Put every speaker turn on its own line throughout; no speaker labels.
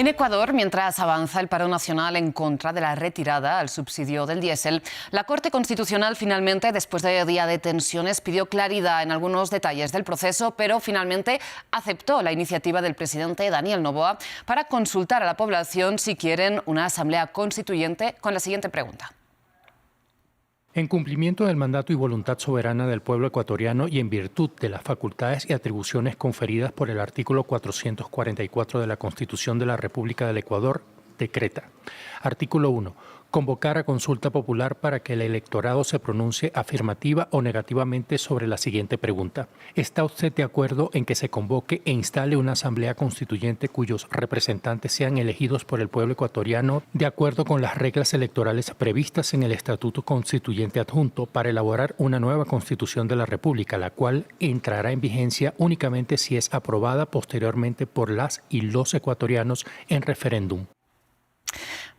En Ecuador, mientras avanza el paro nacional en contra de la retirada al subsidio del diésel, la Corte Constitucional finalmente, después de día de tensiones, pidió claridad en algunos detalles del proceso, pero finalmente aceptó la iniciativa del presidente Daniel Noboa para consultar a la población si quieren una asamblea constituyente con la siguiente pregunta.
En cumplimiento del mandato y voluntad soberana del pueblo ecuatoriano y en virtud de las facultades y atribuciones conferidas por el artículo 444 de la Constitución de la República del Ecuador, decreta. Artículo 1. Convocar a consulta popular para que el electorado se pronuncie afirmativa o negativamente sobre la siguiente pregunta. ¿Está usted de acuerdo en que se convoque e instale una asamblea constituyente cuyos representantes sean elegidos por el pueblo ecuatoriano de acuerdo con las reglas electorales previstas en el Estatuto Constituyente Adjunto para elaborar una nueva Constitución de la República, la cual entrará en vigencia únicamente si es aprobada posteriormente por las y los ecuatorianos en referéndum?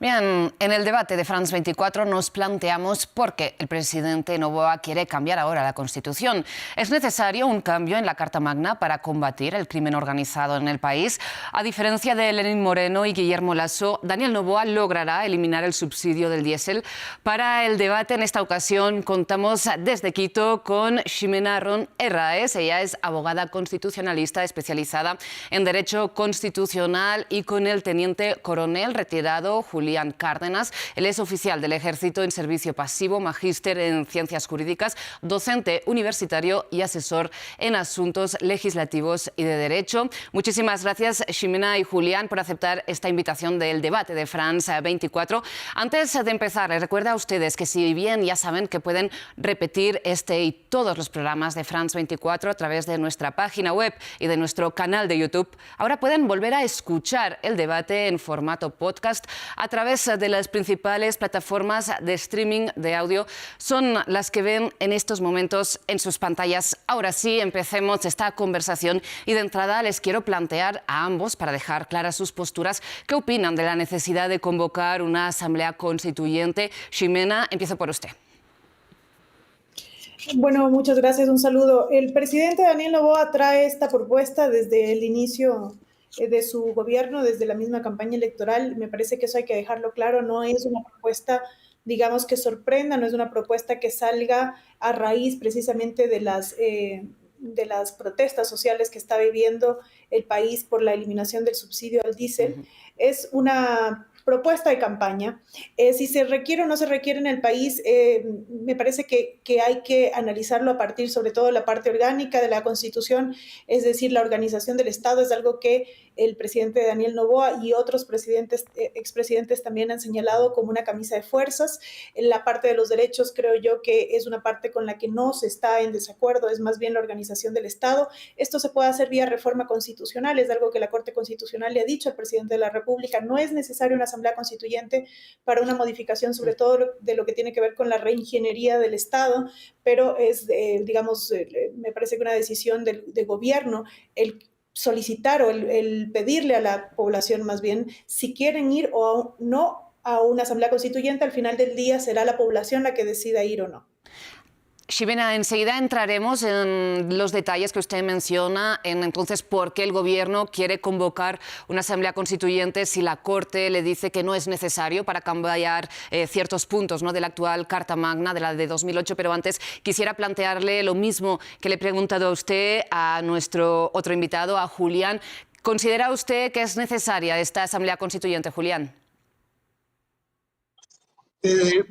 Bien, en el debate de France 24 nos planteamos por qué el presidente Noboa quiere cambiar ahora la Constitución. ¿Es necesario un cambio en la Carta Magna para combatir el crimen organizado en el país? A diferencia de Lenín Moreno y Guillermo Lasso, Daniel Noboa logrará eliminar el subsidio del diésel. Para el debate en esta ocasión contamos desde Quito con Ximena Ron Herráez. Ella es abogada constitucionalista especializada en Derecho Constitucional, y con el teniente coronel retirado Julián Cárdenas. Él es oficial del Ejército en servicio pasivo, magíster en Ciencias Jurídicas, docente universitario y asesor en asuntos legislativos y de derecho. Muchísimas gracias, Ximena y Julián, por aceptar esta invitación del debate de France 24. Antes de empezar, les recuerdo a ustedes que, si bien ya saben que pueden repetir este y todos los programas de France 24 a través de nuestra página web y de nuestro canal de YouTube, ahora pueden volver a escuchar el debate en formato podcast a través de las principales plataformas de streaming de audio. Son las que ven en estos momentos en sus pantallas. Ahora sí, empecemos esta conversación, y de entrada les quiero plantear a ambos, para dejar claras sus posturas, qué opinan de la necesidad de convocar una asamblea constituyente. Ximena, empiezo por usted.
Bueno, muchas gracias, un saludo. El presidente Daniel Noboa trae esta propuesta desde el inicio de su gobierno, desde la misma campaña electoral. Me parece que eso hay que dejarlo claro. No es una propuesta, digamos, que sorprenda, no es una propuesta que salga a raíz precisamente de las protestas sociales que está viviendo el país por la eliminación del subsidio al diésel. Es una propuesta de campaña. Si se requiere o no se requiere en el país, me parece que hay que analizarlo a partir, sobre todo, de la parte orgánica de la Constitución, es decir, la organización del Estado. Es algo que el presidente Daniel Noboa y otros presidentes, expresidentes también han señalado como una camisa de fuerzas. En la parte de los derechos, creo yo que es una parte con la que no se está en desacuerdo, es más bien la organización del Estado. Esto se puede hacer vía reforma constitucional, es algo que la Corte Constitucional le ha dicho al presidente de la República. No es necesaria una asamblea constituyente para una modificación, sobre todo de lo que tiene que ver con la reingeniería del Estado, pero es, me parece que una decisión de gobierno el solicitar o el pedirle a la población, más bien, si quieren ir o no a una asamblea constituyente. Al final del día será la población la que decida ir o no.
Ximena, enseguida entraremos en los detalles que usted menciona, en entonces por qué el Gobierno quiere convocar una asamblea constituyente si la Corte le dice que no es necesario para cambiar ciertos puntos, ¿no?, de la actual Carta Magna, de la de 2008. Pero antes quisiera plantearle lo mismo que le he preguntado a usted, a nuestro otro invitado, a Julián. ¿Considera usted que es necesaria esta asamblea constituyente, Julián?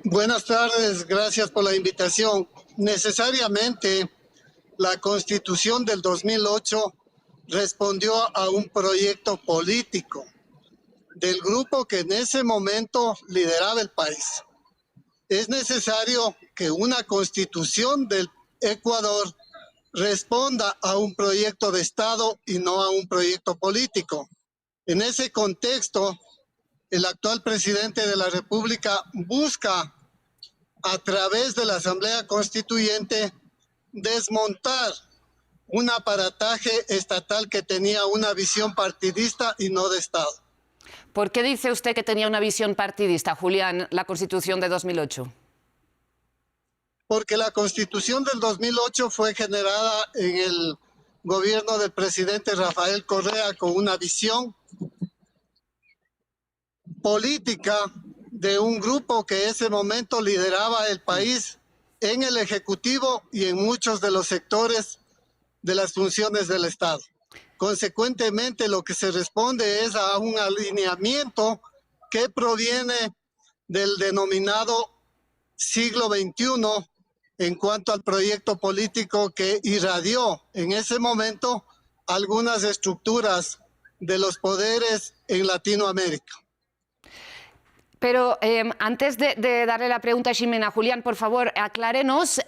Buenas tardes, gracias por la invitación. Necesariamente, la Constitución del 2008 respondió a un proyecto político del grupo que en ese momento lideraba el país. Es necesario que una Constitución del Ecuador responda a un proyecto de Estado y no a un proyecto político. En ese contexto, el actual presidente de la República busca, a través de la Asamblea Constituyente, desmontar un aparataje estatal que tenía una visión partidista y no de Estado.
¿Por qué dice usted que tenía una visión partidista, Julián, la Constitución de 2008?
Porque la Constitución del 2008 fue generada en el gobierno del presidente Rafael Correa con una visión política de un grupo que en ese momento lideraba el país en el Ejecutivo y en muchos de los sectores de las funciones del Estado. Consecuentemente, lo que se responde es a un alineamiento que proviene del denominado siglo XXI en cuanto al proyecto político que irradió en ese momento algunas estructuras de los poderes en Latinoamérica.
Pero antes de darle la pregunta a Ximena, Julián, por favor, aclárenos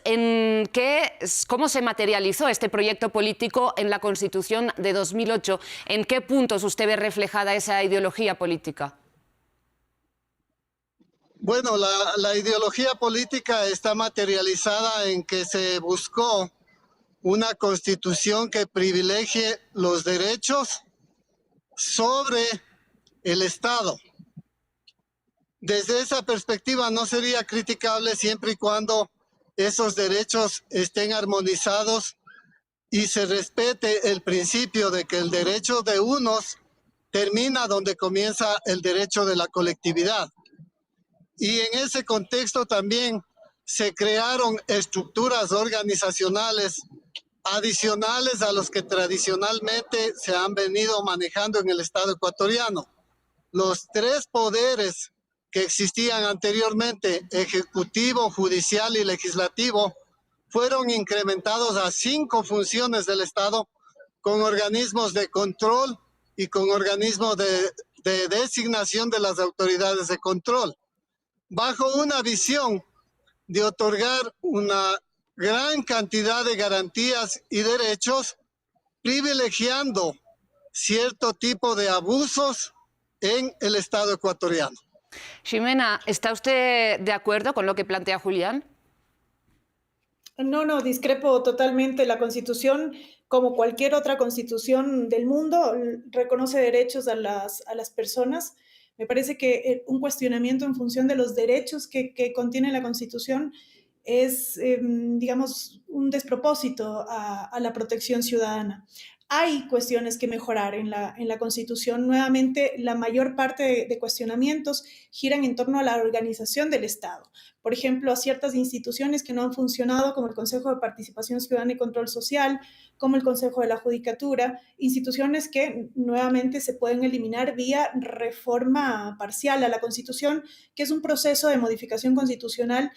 cómo se materializó este proyecto político en la Constitución de 2008. ¿En qué puntos usted ve reflejada esa ideología política?
Bueno, la ideología política está materializada en que se buscó una constitución que privilegie los derechos sobre el Estado. Desde esa perspectiva no sería criticable siempre y cuando esos derechos estén armonizados y se respete el principio de que el derecho de unos termina donde comienza el derecho de la colectividad. Y en ese contexto también se crearon estructuras organizacionales adicionales a los que tradicionalmente se han venido manejando en el Estado ecuatoriano. Los tres poderes que existían anteriormente, ejecutivo, judicial y legislativo, fueron incrementados a 5 funciones del Estado con organismos de control y con organismos de designación de las autoridades de control, bajo una visión de otorgar una gran cantidad de garantías y derechos, privilegiando cierto tipo de abusos en el Estado ecuatoriano.
Ximena, ¿está usted de acuerdo con lo que plantea Julián?
No, discrepo totalmente. La Constitución, como cualquier otra constitución del mundo, reconoce derechos a las personas. Me parece que un cuestionamiento en función de los derechos que contiene la Constitución es, digamos, un despropósito a la protección ciudadana. Hay cuestiones que mejorar en la Constitución. Nuevamente, la mayor parte de cuestionamientos giran en torno a la organización del Estado. Por ejemplo, a ciertas instituciones que no han funcionado, como el Consejo de Participación Ciudadana y Control Social, como el Consejo de la Judicatura, instituciones que nuevamente se pueden eliminar vía reforma parcial a la Constitución, que es un proceso de modificación constitucional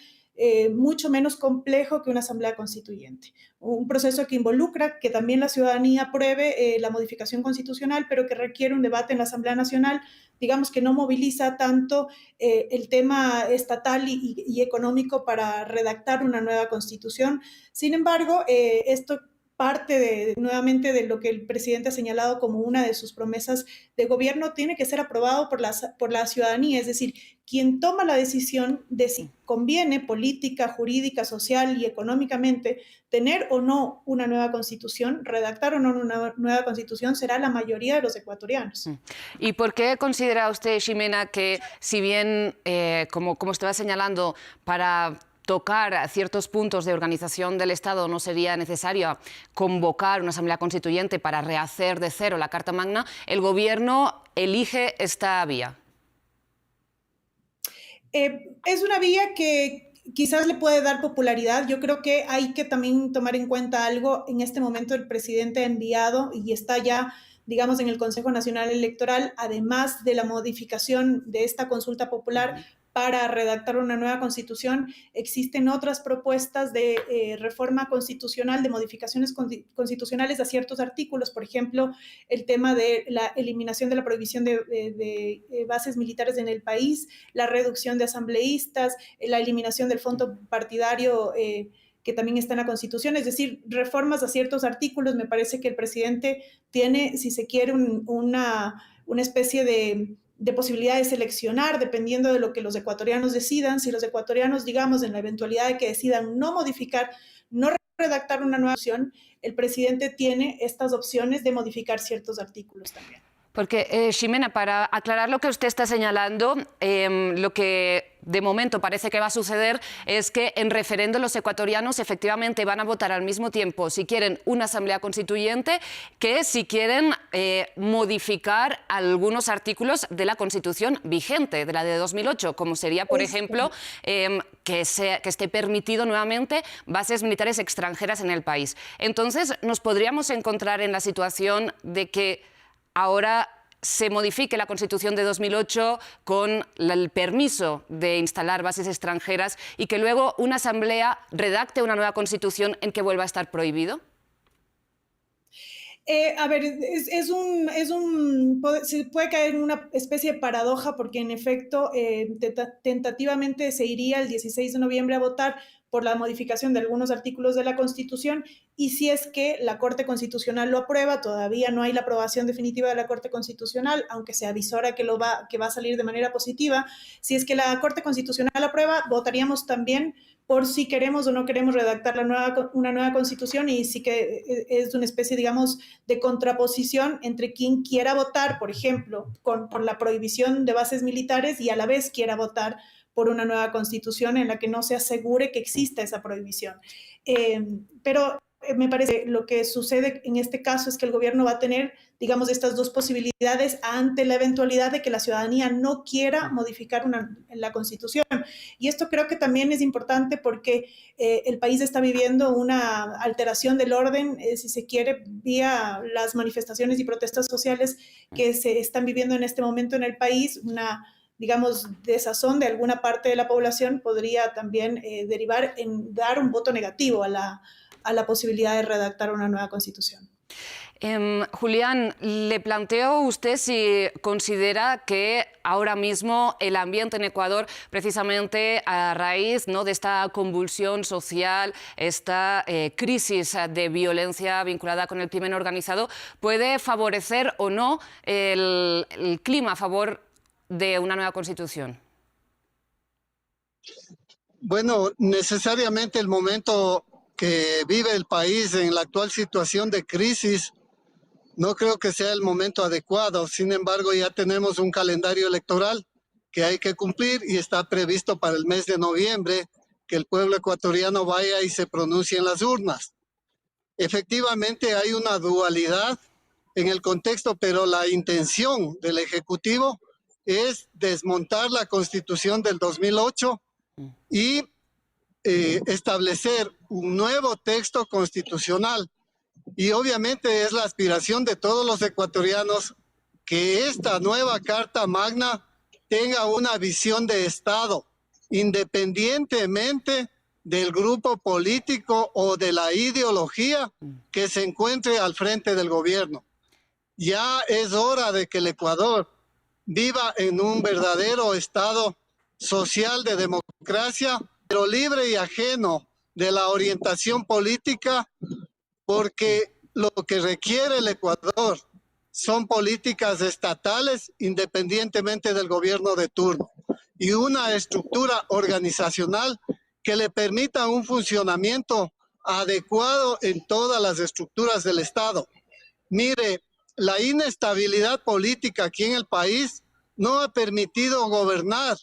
mucho menos complejo que una asamblea constituyente. Un proceso que involucra que también la ciudadanía apruebe la modificación constitucional, pero que requiere un debate en la Asamblea Nacional, digamos que no moviliza tanto el tema estatal y económico para redactar una nueva constitución. Sin embargo, esto parte nuevamente de lo que el presidente ha señalado como una de sus promesas de gobierno, tiene que ser aprobado por la ciudadanía, es decir, quien toma la decisión de si conviene política, jurídica, social y económicamente tener o no una nueva constitución, redactar o no una nueva constitución, será la mayoría de los ecuatorianos.
¿Y por qué considera usted, Ximena, que si bien, como estaba señalando, para tocar ciertos puntos de organización del Estado no sería necesario convocar una asamblea constituyente para rehacer de cero la Carta Magna, el Gobierno elige esta vía?
Es una vía que quizás le puede dar popularidad. Yo creo que hay que también tomar en cuenta algo. En este momento el presidente ha enviado y está ya, digamos, en el Consejo Nacional Electoral, además de la modificación de esta consulta popular para redactar una nueva constitución, existen otras propuestas de reforma constitucional, de modificaciones constitucionales a ciertos artículos, por ejemplo, el tema de la eliminación de la prohibición de bases militares en el país, la reducción de asambleístas, la eliminación del fondo partidario que también está en la Constitución, es decir, reformas a ciertos artículos. Me parece que el presidente tiene, si se quiere, una especie de posibilidad de seleccionar, dependiendo de lo que los ecuatorianos decidan. Si los ecuatorianos, digamos, en la eventualidad de que decidan no modificar, no redactar una nueva constitución, el presidente tiene estas opciones de modificar ciertos artículos también.
Porque, Ximena, para aclarar lo que usted está señalando, lo que de momento parece que va a suceder es que en referendo los ecuatorianos efectivamente van a votar al mismo tiempo si quieren una asamblea constituyente que si quieren modificar algunos artículos de la Constitución vigente, de la de 2008, como sería, por ejemplo, que esté permitido nuevamente bases militares extranjeras en el país. Entonces, nos podríamos encontrar en la situación de que ahora se modifique la Constitución de 2008 con el permiso de instalar bases extranjeras y que luego una asamblea redacte una nueva Constitución en que vuelva a estar prohibido?
A ver, se puede caer en una especie de paradoja porque en efecto tentativamente se iría el 16 de noviembre a votar por la modificación de algunos artículos de la Constitución y si es que la Corte Constitucional lo aprueba, todavía no hay la aprobación definitiva de la Corte Constitucional, aunque se avisora que va a salir de manera positiva. Si es que la Corte Constitucional aprueba, votaríamos también por si queremos o no queremos redactar una nueva Constitución y sí que es una especie, digamos, de contraposición entre quien quiera votar, por ejemplo, por la prohibición de bases militares y a la vez quiera votar por una nueva Constitución en la que no se asegure que exista esa prohibición. Pero me parece que lo que sucede en este caso es que el gobierno va a tener, digamos, estas dos posibilidades ante la eventualidad de que la ciudadanía no quiera modificar la Constitución. Y esto creo que también es importante porque el país está viviendo una alteración del orden, si se quiere, vía las manifestaciones y protestas sociales que se están viviendo en este momento en el país, una, digamos, desazón de alguna parte de la población podría también derivar en dar un voto negativo a la posibilidad de redactar una nueva Constitución.
Julián, le planteo usted si considera que ahora mismo el ambiente en Ecuador, precisamente a raíz, ¿no?, de esta convulsión social, esta crisis de violencia vinculada con el crimen organizado, puede favorecer o no el clima a favor de una nueva Constitución.
Bueno, necesariamente el momento que vive el país en la actual situación de crisis no creo que sea el momento adecuado. Sin embargo, ya tenemos un calendario electoral que hay que cumplir y está previsto para el mes de noviembre que el pueblo ecuatoriano vaya y se pronuncie en las urnas. Efectivamente, hay una dualidad en el contexto, pero la intención del Ejecutivo es desmontar la Constitución del 2008 y establecer un nuevo texto constitucional. Y obviamente es la aspiración de todos los ecuatorianos que esta nueva Carta Magna tenga una visión de Estado, independientemente del grupo político o de la ideología que se encuentre al frente del gobierno. Ya es hora de que el Ecuador viva en un verdadero Estado social de democracia, pero libre y ajeno de la orientación política, porque lo que requiere el Ecuador son políticas estatales independientemente del gobierno de turno y una estructura organizacional que le permita un funcionamiento adecuado en todas las estructuras del Estado. Mire, la inestabilidad política aquí en el país no ha permitido gobernar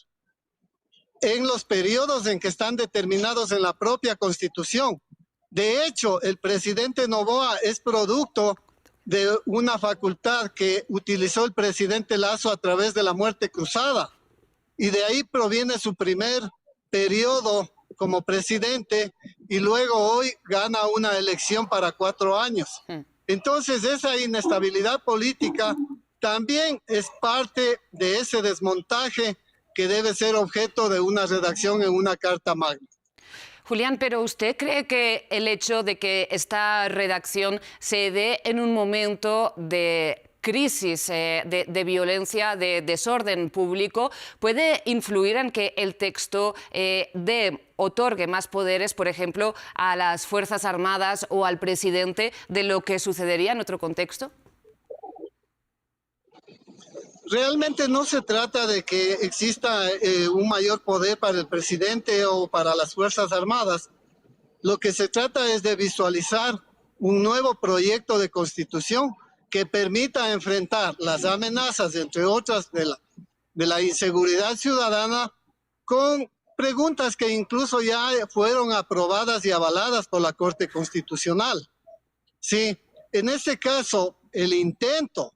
en los periodos en que están determinados en la propia Constitución. De hecho, el presidente Noboa es producto de una facultad que utilizó el presidente Lasso a través de la muerte cruzada. Y de ahí proviene su primer periodo como presidente y luego hoy gana una elección para 4 años. Entonces, esa inestabilidad política también es parte de ese desmontaje que debe ser objeto de una redacción en una Carta Magna.
Julián, pero ¿usted cree que el hecho de que esta redacción se dé en un momento de crisis, de violencia, de desorden público, puede influir en que el texto otorgue más poderes, por ejemplo, a las Fuerzas Armadas o al presidente de lo que sucedería en otro contexto?
Realmente no se trata de que exista un mayor poder para el presidente o para las Fuerzas Armadas. Lo que se trata es de visualizar un nuevo proyecto de constitución que permita enfrentar las amenazas, entre otras, de la inseguridad ciudadana, con preguntas que incluso ya fueron aprobadas y avaladas por la Corte Constitucional. Sí, en este caso, el intento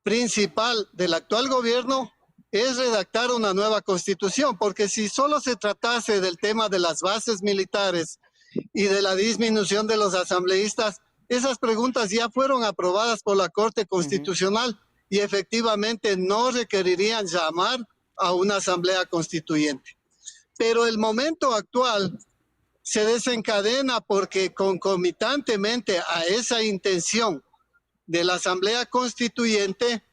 principal del actual gobierno es redactar una nueva constitución, porque si solo se tratase del tema de las bases militares y de la disminución de los asambleístas, esas preguntas ya fueron aprobadas por la Corte Constitucional y efectivamente no requerirían llamar a una asamblea constituyente. Pero el momento actual se desencadena porque concomitantemente a esa intención de la asamblea constituyente,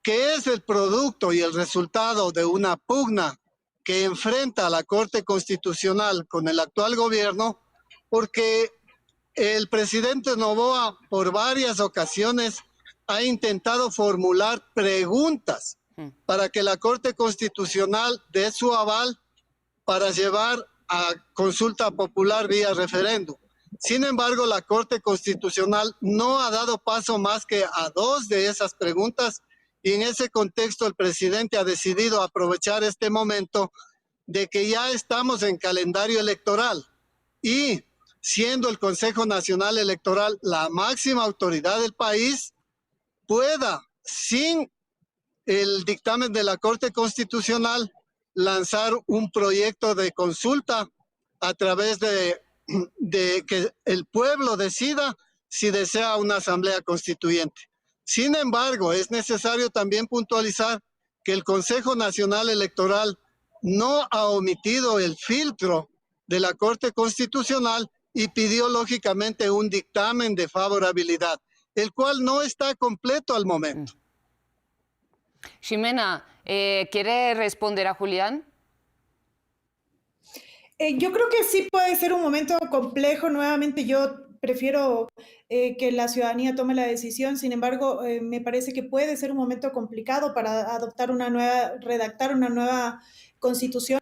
que es el producto y el resultado de una pugna que enfrenta a la Corte Constitucional con el actual gobierno, porque el presidente Noboa por varias ocasiones ha intentado formular preguntas para que la Corte Constitucional dé su aval para llevar a consulta popular vía referéndum. Sin embargo, la Corte Constitucional no ha dado paso más que a 2 de esas preguntas, y en ese contexto el presidente ha decidido aprovechar este momento de que ya estamos en calendario electoral y siendo el Consejo Nacional Electoral la máxima autoridad del país, pueda, sin el dictamen de la Corte Constitucional, lanzar un proyecto de consulta a través de que el pueblo decida si desea una asamblea constituyente. Sin embargo, es necesario también puntualizar que el Consejo Nacional Electoral no ha omitido el filtro de la Corte Constitucional y pidió lógicamente un dictamen de favorabilidad, el cual no está completo al momento.
Ximena, ¿quiere responder a Julián?
Yo creo que sí puede ser un momento complejo. Nuevamente, yo prefiero que la ciudadanía tome la decisión. Sin embargo, me parece que puede ser un momento complicado para redactar una nueva constitución,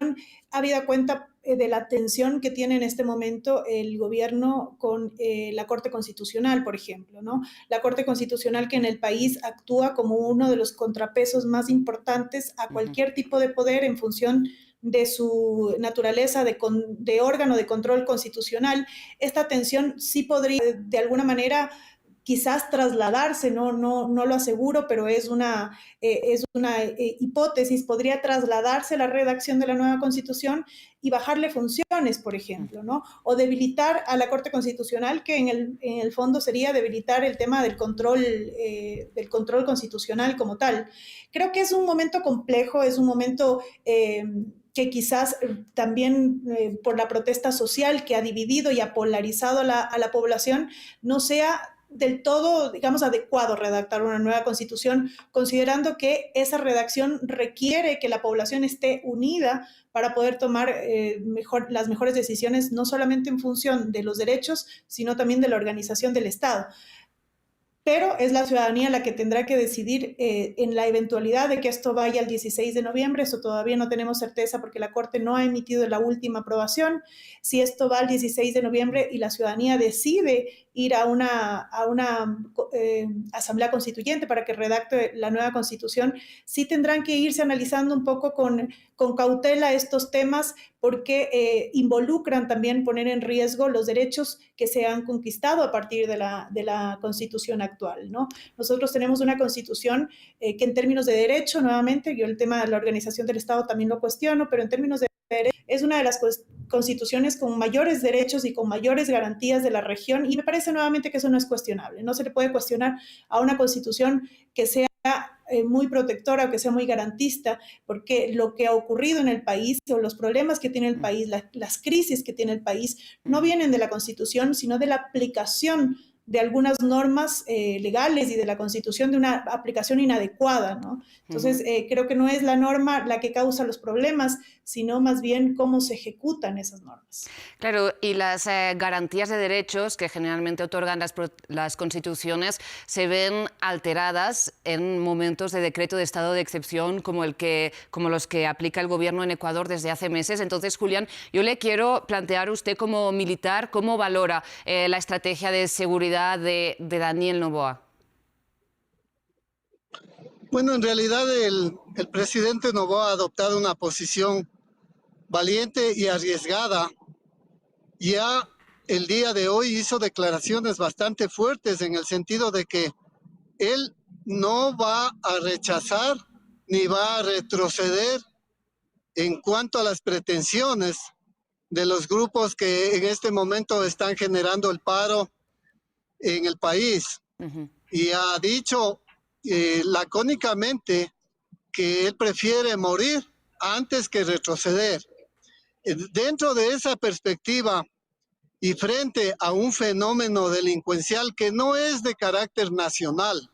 habida cuenta de la tensión que tiene en este momento el gobierno con la Corte Constitucional, por ejemplo, ¿no? La Corte Constitucional, que en el país actúa como uno de los contrapesos más importantes a cualquier tipo de poder en función de su naturaleza de órgano de control constitucional. Esta tensión sí podría de alguna manera quizás trasladarse, no lo aseguro, pero es una hipótesis, podría trasladarse la redacción de la nueva Constitución y bajarle funciones, por ejemplo, ¿no? O debilitar a la Corte Constitucional, que en el fondo sería debilitar el tema del control constitucional como tal. Creo que es un momento complejo, es un momento que quizás también por la protesta social que ha dividido y ha polarizado a la población, no sea del todo, digamos, adecuado redactar una nueva constitución, considerando que esa redacción requiere que la población esté unida para poder tomar las mejores decisiones, no solamente en función de los derechos, sino también de la organización del Estado. Pero es la ciudadanía la que tendrá que decidir en la eventualidad de que esto vaya al 16 de noviembre. Eso todavía no tenemos certeza porque la Corte no ha emitido la última aprobación. Si esto va al 16 de noviembre y la ciudadanía decide ir a una asamblea constituyente para que redacte la nueva constitución, sí tendrán que irse analizando un poco con cautela estos temas, porque involucran también poner en riesgo los derechos que se han conquistado a partir de la Constitución actual, ¿no? Nosotros tenemos una Constitución que en términos de derecho, nuevamente, yo el tema de la organización del Estado también lo cuestiono, pero en términos de derecho, es una de las constituciones con mayores derechos y con mayores garantías de la región, y me parece nuevamente que eso no es cuestionable. No se le puede cuestionar a una Constitución que sea muy protectora o que sea muy garantista, porque lo que ha ocurrido en el país o los problemas que tiene el país, las crisis que tiene el país, no vienen de la Constitución, sino de la aplicación de algunas normas legales y de la Constitución, de una aplicación inadecuada, ¿no? Entonces, creo que no es la norma la que causa los problemas, sino más bien cómo se ejecutan esas normas.
Claro, y las garantías de derechos que generalmente otorgan las constituciones se ven alteradas en momentos de decreto de estado de excepción como los que aplica el gobierno en Ecuador desde hace meses. Entonces, Julián, yo le quiero plantear a usted como militar, ¿cómo valora la estrategia de seguridad de Daniel Noboa?
Bueno, en realidad el presidente Noboa ha adoptado una posición valiente y arriesgada. Ya el día de hoy hizo declaraciones bastante fuertes en el sentido de que él no va a rechazar ni va a retroceder en cuanto a las pretensiones de los grupos que en este momento están generando el paro en el país. Y ha dicho lacónicamente que él prefiere morir antes que retroceder. Dentro de esa perspectiva y frente a un fenómeno delincuencial que no es de carácter nacional,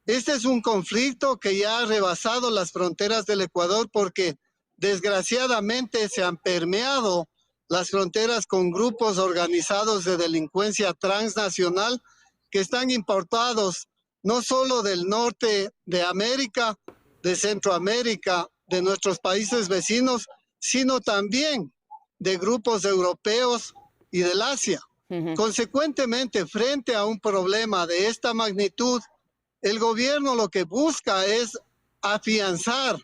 este es un conflicto que ya ha rebasado las fronteras del Ecuador porque desgraciadamente se han permeado las fronteras con grupos organizados de delincuencia transnacional que están importados no solo del norte de América, de Centroamérica, de nuestros países vecinos, sino también de grupos europeos y del Asia. Consecuentemente, frente a un problema de esta magnitud, el gobierno lo que busca es afianzar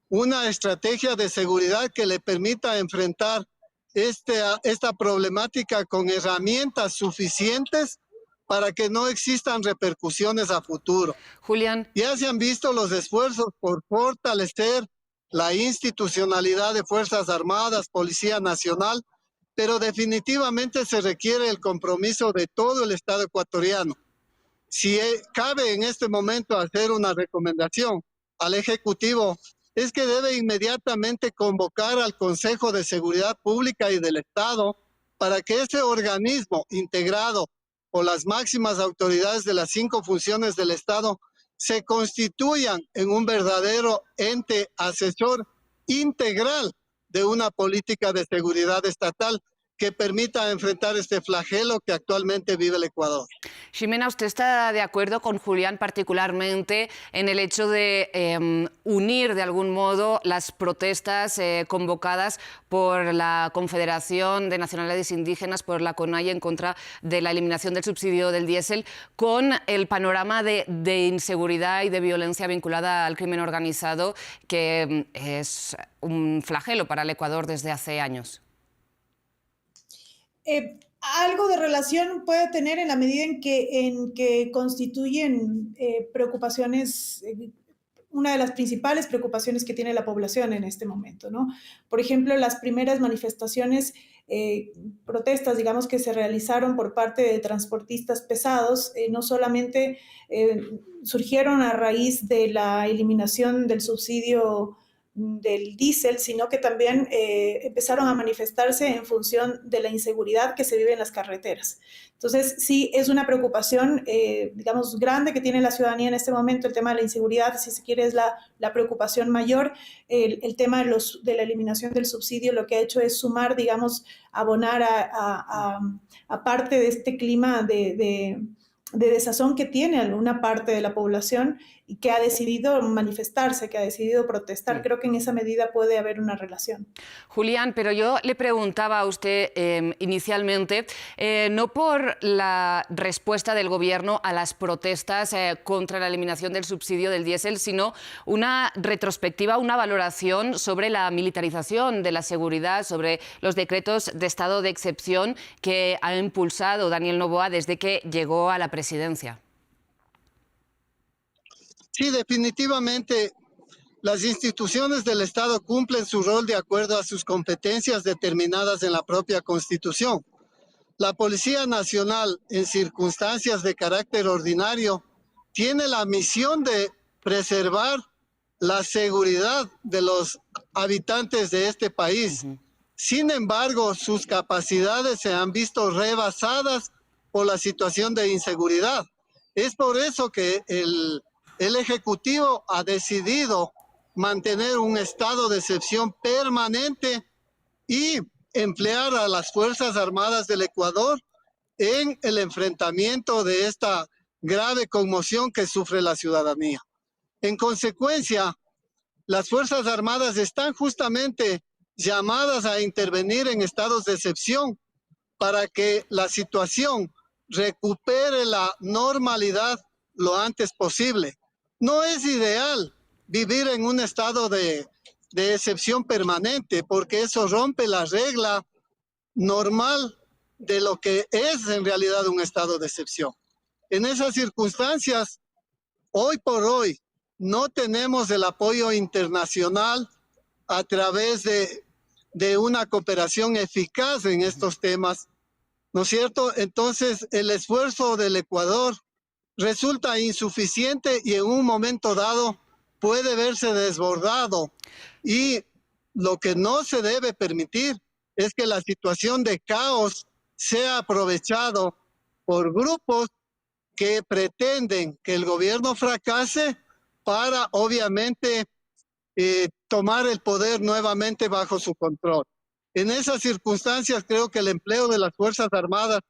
una estrategia de seguridad que le permita enfrentar esta problemática con herramientas suficientes para que no existan repercusiones a futuro.
Julián.
Ya se han visto los esfuerzos por fortalecer la institucionalidad de Fuerzas Armadas, Policía Nacional, pero definitivamente se requiere el compromiso de todo el Estado ecuatoriano. Si cabe en este momento hacer una recomendación al Ejecutivo, es que debe inmediatamente convocar al Consejo de Seguridad Pública y del Estado para que ese organismo integrado por las máximas autoridades de las 5 funciones del Estado se constituyan en un verdadero ente asesor integral de una política de seguridad estatal que permita enfrentar este flagelo que actualmente vive el Ecuador.
Ximena, ¿usted está de acuerdo con Julián particularmente en el hecho de unir de algún modo las protestas convocadas por la Confederación de Nacionalidades Indígenas, por la CONAIE, en contra de la eliminación del subsidio del diésel, con el panorama de inseguridad y de violencia vinculada al crimen organizado, que es un flagelo para el Ecuador desde hace años?
Algo de relación puede tener en la medida en que constituyen preocupaciones, una de las principales preocupaciones que tiene la población en este momento, ¿no? Por ejemplo, las primeras manifestaciones, protestas, digamos, que se realizaron por parte de transportistas pesados, no solamente surgieron a raíz de la eliminación del subsidio del diésel, sino que también empezaron a manifestarse en función de la inseguridad que se vive en las carreteras. Entonces, sí, es una preocupación, digamos, grande que tiene la ciudadanía en este momento. El tema de la inseguridad, si se quiere, es la preocupación mayor. El tema de la eliminación del subsidio lo que ha hecho es sumar, digamos, abonar a parte de este clima de desazón que tiene alguna parte de la población y que ha decidido manifestarse, que ha decidido protestar. Creo que en esa medida puede haber una relación.
Julián, pero yo le preguntaba a usted inicialmente, no por la respuesta del Gobierno a las protestas contra la eliminación del subsidio del diésel, sino una retrospectiva, una valoración sobre la militarización de la seguridad, sobre los decretos de estado de excepción que ha impulsado Daniel Noboa desde que llegó a la presidencia.
Sí, definitivamente las instituciones del Estado cumplen su rol de acuerdo a sus competencias determinadas en la propia Constitución. La Policía Nacional, en circunstancias de carácter ordinario, tiene la misión de preservar la seguridad de los habitantes de este país. Sin embargo, sus capacidades se han visto rebasadas por la situación de inseguridad. Es por eso que el Ejecutivo ha decidido mantener un estado de excepción permanente y emplear a las Fuerzas Armadas del Ecuador en el enfrentamiento de esta grave conmoción que sufre la ciudadanía. En consecuencia, las Fuerzas Armadas están justamente llamadas a intervenir en estados de excepción para que la situación recupere la normalidad lo antes posible. No es ideal vivir en un estado de excepción permanente, porque eso rompe la regla normal de lo que es en realidad un estado de excepción. En esas circunstancias, hoy por hoy, no tenemos el apoyo internacional a través de una cooperación eficaz en estos temas, ¿no es cierto? Entonces, el esfuerzo del Ecuador resulta insuficiente y en un momento dado puede verse desbordado. Y lo que no se debe permitir es que la situación de caos sea aprovechado por grupos que pretenden que el gobierno fracase para, obviamente, tomar el poder nuevamente bajo su control. En esas circunstancias, creo que el empleo de las Fuerzas Armadas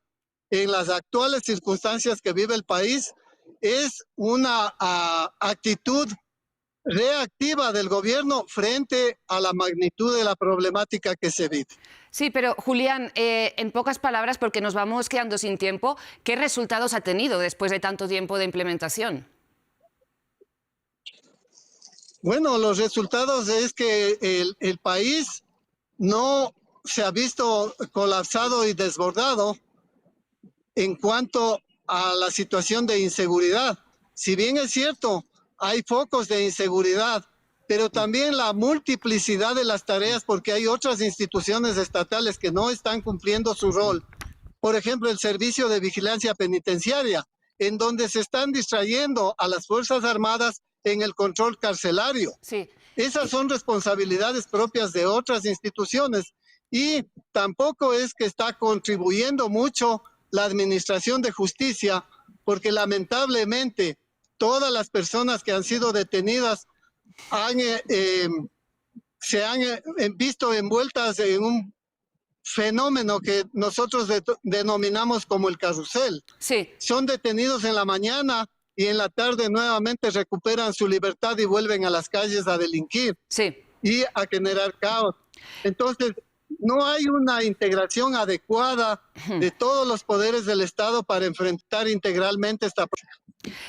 en las actuales circunstancias que vive el país es una actitud reactiva del gobierno frente a la magnitud de la problemática que se vive.
Sí, pero Julián, en pocas palabras, porque nos vamos quedando sin tiempo, ¿qué resultados ha tenido después de tanto tiempo de implementación?
Bueno, los resultados es que el país no se ha visto colapsado y desbordado en cuanto a la situación de inseguridad. Si bien es cierto, hay focos de inseguridad, pero también la multiplicidad de las tareas, porque hay otras instituciones estatales que no están cumpliendo su rol. Por ejemplo, el Servicio de Vigilancia Penitenciaria, en donde se están distrayendo a las Fuerzas Armadas en el control carcelario.
Sí.
Esas son responsabilidades propias de otras instituciones y tampoco es que está contribuyendo mucho la Administración de Justicia, porque lamentablemente todas las personas que han sido detenidas se han visto envueltas en un fenómeno que nosotros denominamos como el carrusel.
Sí.
Son detenidos en la mañana y en la tarde nuevamente recuperan su libertad y vuelven a las calles a delinquir
Sí.
y a generar caos. Entonces, no hay una integración adecuada de todos los poderes del Estado para enfrentar integralmente esta problemática.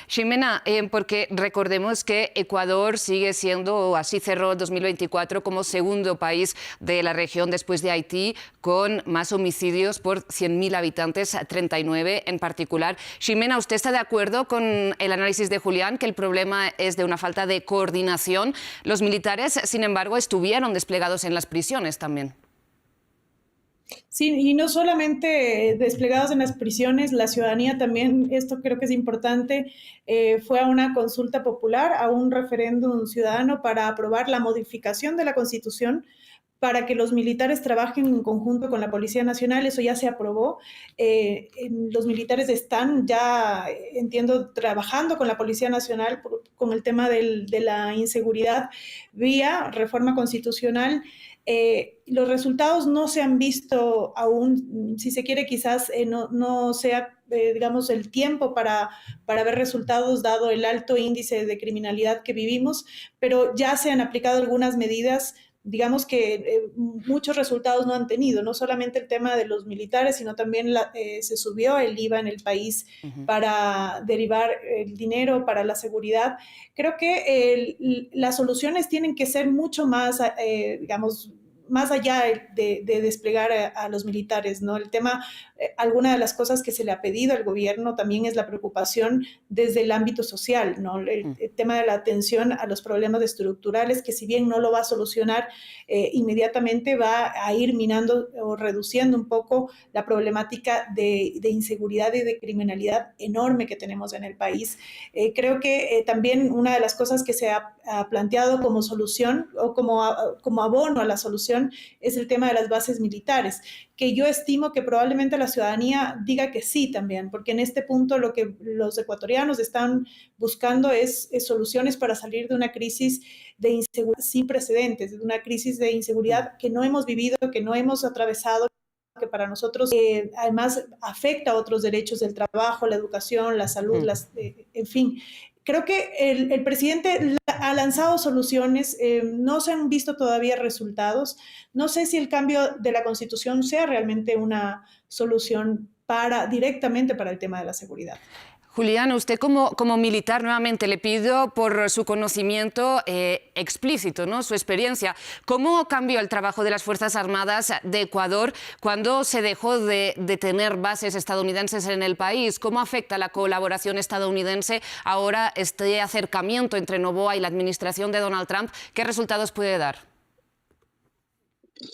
Ximena, porque recordemos que Ecuador sigue siendo, así cerró 2024, como segundo país de la región después de Haití, con más homicidios por 100.000 habitantes, 39 en particular. Ximena, ¿usted está de acuerdo con el análisis de Julián, que el problema es de una falta de coordinación? Los militares, sin embargo, estuvieron desplegados en las prisiones también.
Sí, y no solamente desplegados en las prisiones, la ciudadanía también, esto creo que es importante, fue a una consulta popular, a un referéndum ciudadano para aprobar la modificación de la Constitución para que los militares trabajen en conjunto con la Policía Nacional. Eso ya se aprobó. Los militares están ya, entiendo, trabajando con la Policía Nacional con el tema de la inseguridad vía reforma constitucional. Los resultados no se han visto aún, si se quiere quizás no sea, digamos, el tiempo para ver resultados dado el alto índice de criminalidad que vivimos, pero ya se han aplicado algunas medidas. Digamos que muchos resultados no han tenido, no solamente el tema de los militares, sino también se subió el IVA en el país para derivar el dinero para la seguridad. Creo que las soluciones tienen que ser mucho más, digamos, más allá de desplegar a los militares, ¿no? El tema, alguna de las cosas que se le ha pedido al gobierno también es la preocupación desde el ámbito social, ¿no? El tema de la atención a los problemas estructurales, que si bien no lo va a solucionar inmediatamente, va a ir minando o reduciendo un poco la problemática de inseguridad y de criminalidad enorme que tenemos en el país. Creo que también una de las cosas que se ha planteado como solución o como abono a la solución es el tema de las bases militares, que yo estimo que probablemente la ciudadanía diga que sí también, porque en este punto lo que los ecuatorianos están buscando es soluciones para salir de una crisis de inseguridad sin precedentes, de una crisis de inseguridad que no hemos vivido, que no hemos atravesado, que para nosotros además afecta a otros derechos del trabajo, la educación, la salud, en fin. Creo que el presidente ha lanzado soluciones, no se han visto todavía resultados. No sé si el cambio de la Constitución sea realmente una solución directamente para el tema de la seguridad.
Julián, usted como militar, nuevamente le pido por su conocimiento explícito, ¿no? Su experiencia. ¿Cómo cambió el trabajo de las Fuerzas Armadas de Ecuador cuando se dejó de tener bases estadounidenses en el país? ¿Cómo afecta la colaboración estadounidense ahora este acercamiento entre Noboa y la administración de Donald Trump? ¿Qué resultados puede dar?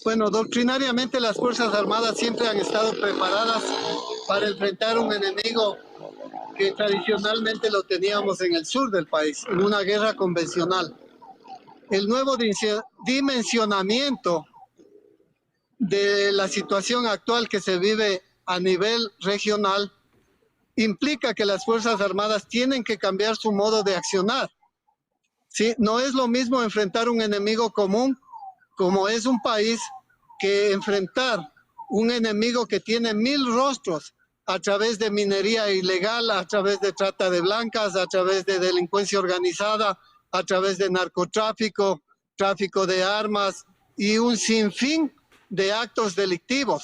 Bueno, doctrinariamente las Fuerzas Armadas siempre han estado preparadas para enfrentar un enemigo que tradicionalmente lo teníamos en el sur del país, en una guerra convencional. El nuevo dimensionamiento de la situación actual que se vive a nivel regional implica que las Fuerzas Armadas tienen que cambiar su modo de accionar. ¿Sí? No es lo mismo enfrentar un enemigo común como es un país que enfrentar un enemigo que tiene 1000 rostros a través de minería ilegal, a través de trata de blancas, a través de delincuencia organizada, a través de narcotráfico, tráfico de armas y un sinfín de actos delictivos.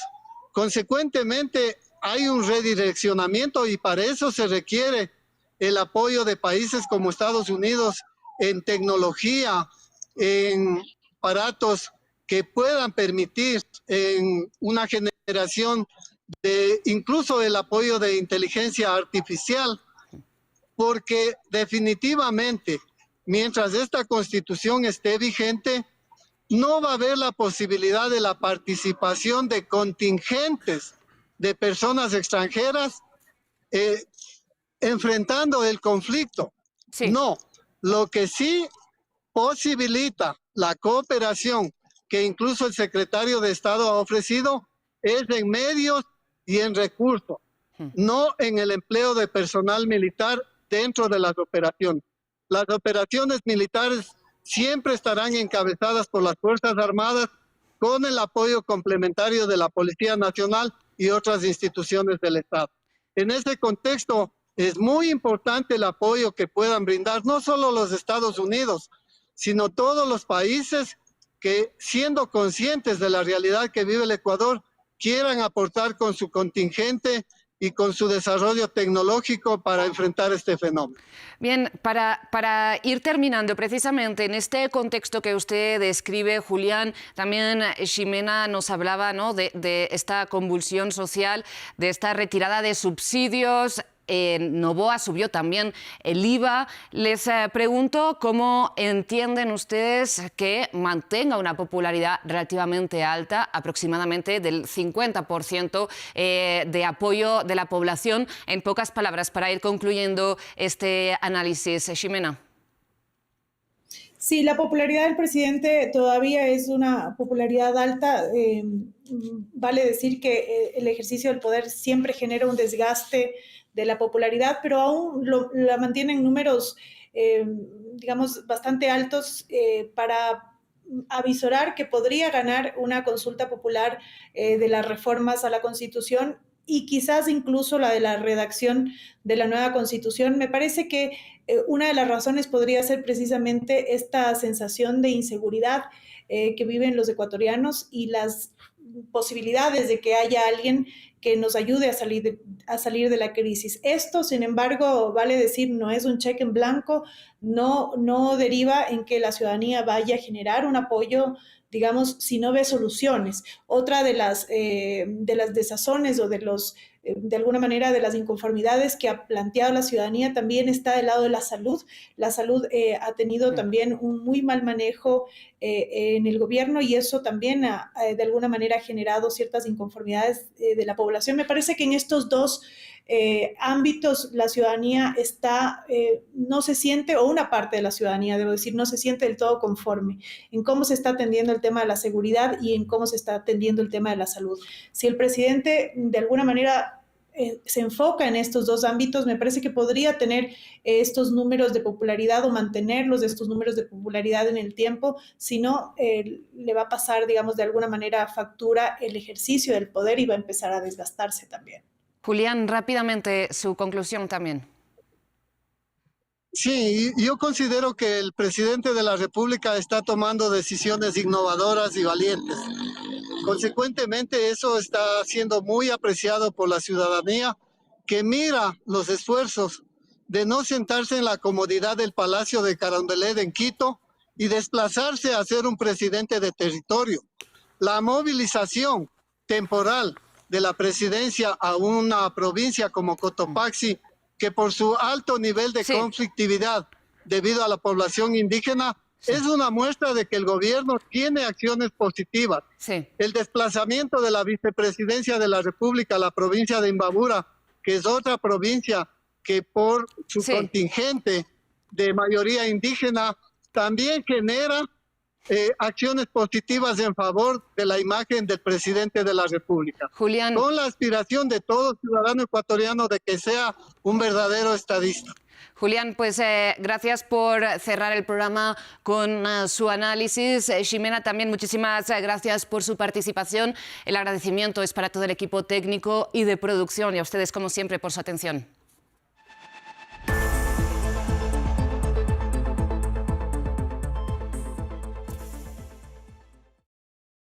Consecuentemente, hay un redireccionamiento y para eso se requiere el apoyo de países como Estados Unidos en tecnología, en aparatos que puedan permitir en una generación de incluso el apoyo de inteligencia artificial, porque definitivamente, mientras esta constitución esté vigente, no va a haber la posibilidad de la participación de contingentes de personas extranjeras enfrentando el conflicto.
Sí.
No, lo que sí posibilita la cooperación que incluso el secretario de Estado ha ofrecido es en medios y en recursos, no en el empleo de personal militar dentro de las operaciones. Las operaciones militares siempre estarán encabezadas por las Fuerzas Armadas con el apoyo complementario de la Policía Nacional y otras instituciones del Estado. En ese contexto es muy importante el apoyo que puedan brindar no solo los Estados Unidos, sino todos los países que, siendo conscientes de la realidad que vive el Ecuador, quieran aportar con su contingente y con su desarrollo tecnológico para enfrentar este fenómeno.
Bien, para ir terminando, precisamente en este contexto que usted describe, Julián, también Ximena nos hablaba, ¿no?, de esta convulsión social, de esta retirada de subsidios. Noboa subió también el IVA. Les pregunto cómo entienden ustedes que mantenga una popularidad relativamente alta, aproximadamente del 50% de apoyo de la población. En pocas palabras, para ir concluyendo este análisis, Ximena.
Sí, la popularidad del presidente todavía es una popularidad alta. Vale decir que el ejercicio del poder siempre genera un desgaste de la popularidad, pero aún la mantienen números, digamos, bastante altos para avisorar que podría ganar una consulta popular de las reformas a la Constitución y quizás incluso la de la redacción de la nueva Constitución. Me parece que una de las razones podría ser precisamente esta sensación de inseguridad que viven los ecuatorianos y las posibilidades de que haya alguien que nos ayude a salir de la crisis. Esto, sin embargo, vale decir, no es un cheque en blanco, no deriva en que la ciudadanía vaya a generar un apoyo, digamos, si no ve soluciones. Otra de las desazones o de alguna manera de las inconformidades que ha planteado la ciudadanía también está del lado de la salud. La salud ha tenido también un muy mal manejo en el gobierno y eso también de alguna manera ha generado ciertas inconformidades de la población. Me parece que en estos dos ámbitos la ciudadanía no se siente, o una parte de la ciudadanía, debo decir, no se siente del todo conforme en cómo se está atendiendo el tema de la seguridad y en cómo se está atendiendo el tema de la salud. Si el presidente de alguna manera se enfoca en estos dos ámbitos, me parece que podría tener estos números de popularidad o mantenerlos de estos números de popularidad en el tiempo. Si no, le va a pasar, digamos, de alguna manera factura el ejercicio del poder y va a empezar a desgastarse también.
Julián, rápidamente, su conclusión también.
Sí, yo considero que el presidente de la República está tomando decisiones innovadoras y valientes. Consecuentemente, eso está siendo muy apreciado por la ciudadanía que mira los esfuerzos de no sentarse en la comodidad del Palacio de Carondelet en Quito y desplazarse a ser un presidente de territorio. La movilización temporal de la presidencia a una provincia como Cotopaxi, que por su alto nivel de conflictividad debido a la población indígena, es una muestra de que el gobierno tiene acciones positivas. El desplazamiento de la vicepresidencia de la República a la provincia de Imbabura, que es otra provincia que por su contingente de mayoría indígena también genera acciones positivas en favor de la imagen del presidente de la República.
Julián,
con la aspiración de todo ciudadano ecuatoriano de que sea un verdadero estadista.
Julián, pues gracias por cerrar el programa con su análisis. Ximena, también muchísimas gracias por su participación. El agradecimiento es para todo el equipo técnico y de producción y a ustedes, como siempre, por su atención.